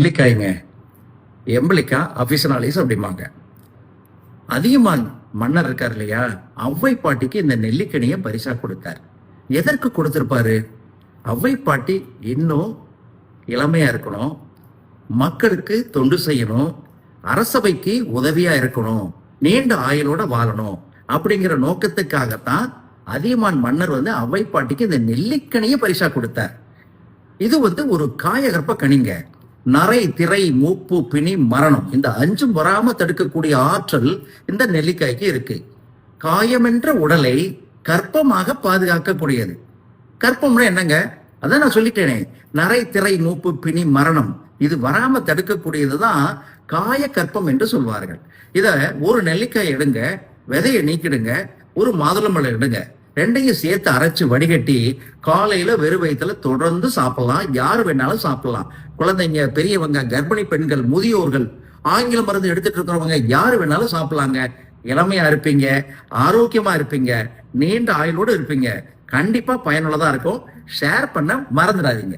நெல்லிக்காய்ங்க. எம்பலிக்கா அபிஷனாலிஸ் அப்படிம்பாங்க. அதியமான் மன்னர் இருக்கார் இல்லையா, ஔவை பாட்டிக்கு இந்த நெல்லிக்கனியை பரிசா கொடுத்தார். எதற்கு கொடுத்திருப்பாரு? ஔவை பாட்டி இன்னும் இளமையா இருக்கணும், மக்களுக்கு தொண்டு செய்யணும், அரசவைக்கு உதவியா இருக்கணும், நீண்ட ஆயுளோட வாழணும் அப்படிங்கிற நோக்கத்துக்காகத்தான் அதியமான் மன்னர் ஔவை பாட்டிக்கு இந்த நெல்லிக்கனியை பரிசா கொடுத்தார். இது ஒரு காயகற்ப கனிங்க. நரை, திரை, மூப்பு, பிணி, மரணம் இந்த அஞ்சும் வராம தடுக்கக்கூடிய ஆற்றல் இந்த நெல்லிக்காய்க்கு இருக்கு. காயமென்ற உடலை கற்பமாக பாதுகாக்கக்கூடியது. கற்பம்னா என்னங்க? அதான் நான் சொல்லிட்டேனே, நரை, திரை, மூப்பு, பிணி, மரணம் இது வராம தடுக்கக்கூடியதுதான் காய கற்பம் என்று சொல்வார்கள். இத ஒரு நெல்லிக்காய் எடுங்க, விதையை நீக்கிடுங்க, ஒரு மாதுளம்பழம் எடுங்க, ரெண்டையும் சேர்த்து அரைச்சு வடிகட்டி காலையில வெறும் வயிற்றுல தொடர்ந்து சாப்பிடலாம். யாரு வேணாலும் சாப்பிடலாம். குழந்தைங்க, பெரியவங்க, கர்ப்பிணி பெண்கள், முதியோர்கள், ஆங்கில மருந்து எடுத்துட்டு இருக்கிறவங்க யாரு வேணாலும் சாப்பிடலாங்க. இளமையா இருப்பீங்க, ஆரோக்கியமா இருப்பீங்க, நீண்ட ஆயுளோடு இருப்பீங்க. கண்டிப்பா பயனுள்ளதா இருக்கும். ஷேர் பண்ண மறந்துடாதீங்க.